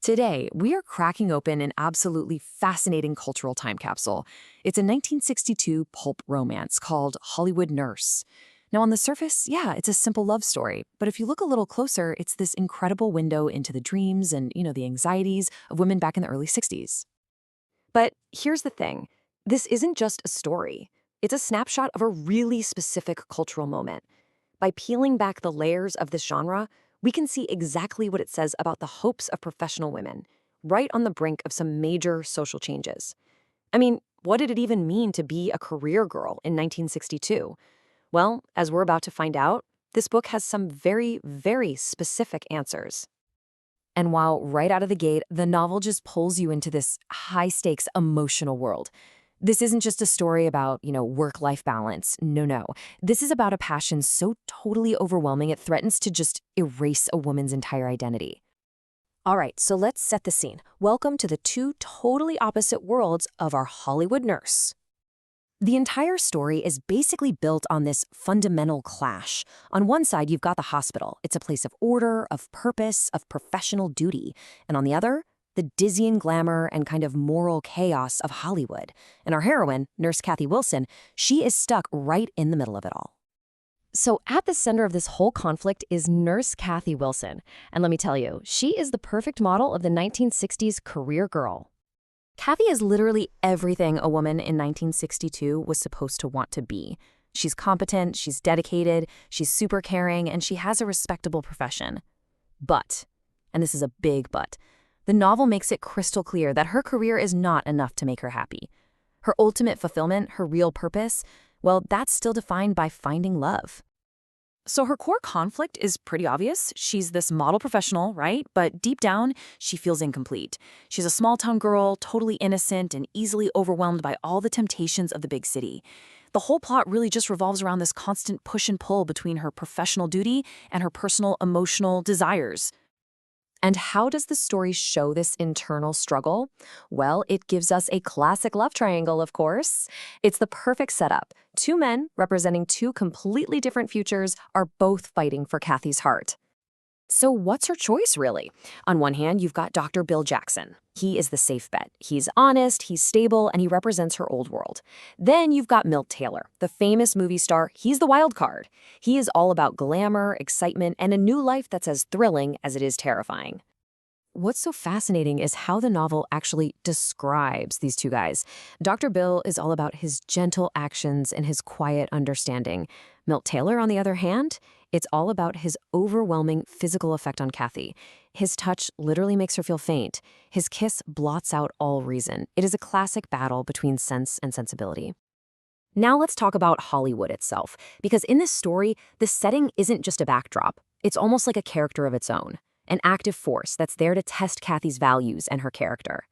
Today, we are cracking open an absolutely fascinating cultural time capsule. It's a 1962 pulp romance called Hollywood Nurse. Now, on the surface, yeah, it's a simple love story. But if you look a little closer, it's this incredible window into the dreams and, the anxieties of women back in the early 60s. But here's the thing. This isn't just a story. It's a snapshot of a really specific cultural moment. By peeling back the layers of this genre, we can see exactly what it says about the hopes of professional women, right on the brink of some major social changes. I mean, what did it even mean to be a career girl in 1962? Well, as we're about to find out, this book has some very, very specific answers. And while right out of the gate, the novel just pulls you into this high-stakes emotional world. This isn't just a story about, work-life balance. No, no. This is about a passion so totally overwhelming it threatens to just erase a woman's entire identity. All right, so let's set the scene. Welcome to the two totally opposite worlds of our Hollywood nurse. The entire story is basically built on this fundamental clash. On one side, you've got the hospital. It's a place of order, of purpose, of professional duty. And on the other, the dizzying glamour and kind of moral chaos of Hollywood. And our heroine, Nurse Kathy Wilson, she is stuck right in the middle of it all. So at the center of this whole conflict is Nurse Kathy Wilson. And let me tell you, she is the perfect model of the 1960s career girl. Kathy is literally everything a woman in 1962 was supposed to want to be. She's competent, she's dedicated, she's super caring, and she has a respectable profession. But, and this is a big but, the novel makes it crystal clear that her career is not enough to make her happy. Her ultimate fulfillment, her real purpose, well, that's still defined by finding love. So her core conflict is pretty obvious. She's this model professional, right? But deep down, she feels incomplete. She's a small-town girl, totally innocent and easily overwhelmed by all the temptations of the big city. The whole plot really just revolves around this constant push and pull between her professional duty and her personal emotional desires. And how does the story show this internal struggle? Well, it gives us a classic love triangle, of course. It's the perfect setup. Two men, representing two completely different futures, are both fighting for Kathy's heart. So what's her choice, really? On one hand, you've got Dr. Bill Jackson. He is the safe bet. He's honest, he's stable, and he represents her old world. Then you've got Milt Taylor, the famous movie star. He's the wild card. He is all about glamour, excitement, and a new life that's as thrilling as it is terrifying. What's so fascinating is how the novel actually describes these two guys. Dr. Bill is all about his gentle actions and his quiet understanding. Milt Taylor, on the other hand, it's all about his overwhelming physical effect on Kathy. His touch literally makes her feel faint. His kiss blots out all reason. It is a classic battle between sense and sensibility. Now let's talk about Hollywood itself, because in this story, the setting isn't just a backdrop. It's almost like a character of its own. An active force that's there to test Kathy's values and her character.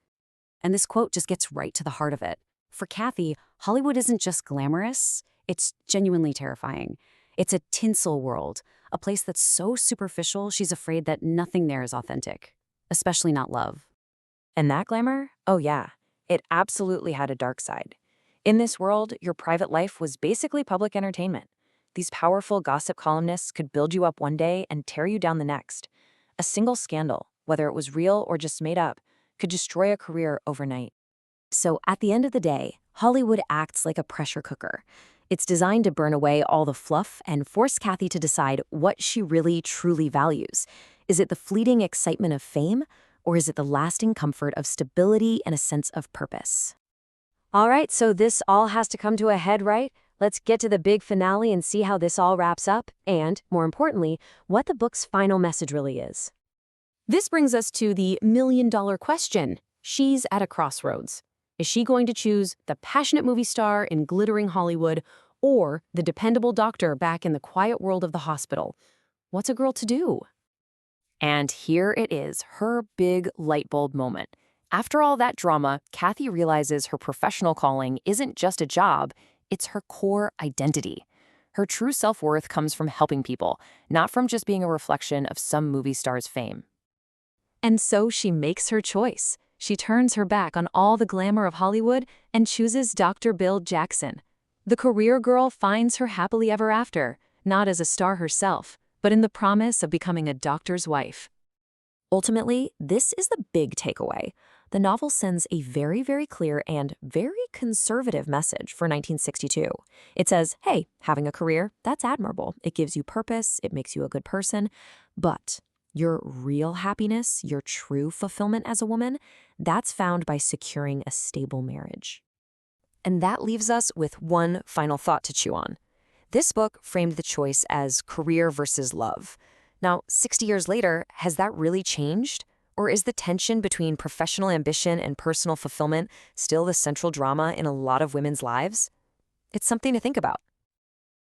And this quote just gets right to the heart of it. For Kathy, Hollywood isn't just glamorous, it's genuinely terrifying. It's a tinsel world, a place that's so superficial she's afraid that nothing there is authentic, especially not love. And that glamour? Oh yeah, it absolutely had a dark side. In this world, your private life was basically public entertainment. These powerful gossip columnists could build you up one day and tear you down the next. A single scandal, whether it was real or just made up, could destroy a career overnight. So at the end of the day, Hollywood acts like a pressure cooker. It's designed to burn away all the fluff and force Kathy to decide what she really truly values. Is it the fleeting excitement of fame, or is it the lasting comfort of stability and a sense of purpose? All right, so this all has to come to a head, right? Let's get to the big finale and see how this all wraps up, and, more importantly, what the book's final message really is. This brings us to the million-dollar question. She's at a crossroads. Is she going to choose the passionate movie star in glittering Hollywood, or the dependable doctor back in the quiet world of the hospital? What's a girl to do? And here it is, her big light bulb moment. After all that drama, Kathy realizes her professional calling isn't just a job, it's her core identity. Her true self-worth comes from helping people, not from just being a reflection of some movie star's fame. And so she makes her choice. She turns her back on all the glamour of Hollywood and chooses Dr. Bill Jackson. The career girl finds her happily ever after, not as a star herself, but in the promise of becoming a doctor's wife. Ultimately, this is the big takeaway. The novel sends a very, very clear and very conservative message for 1962. It says, hey, having a career, that's admirable. It gives you purpose, it makes you a good person. But your real happiness, your true fulfillment as a woman, that's found by securing a stable marriage. And that leaves us with one final thought to chew on. This book framed the choice as career versus love. Now, 60 years later, has that really changed? Or is the tension between professional ambition and personal fulfillment still the central drama in a lot of women's lives? It's something to think about.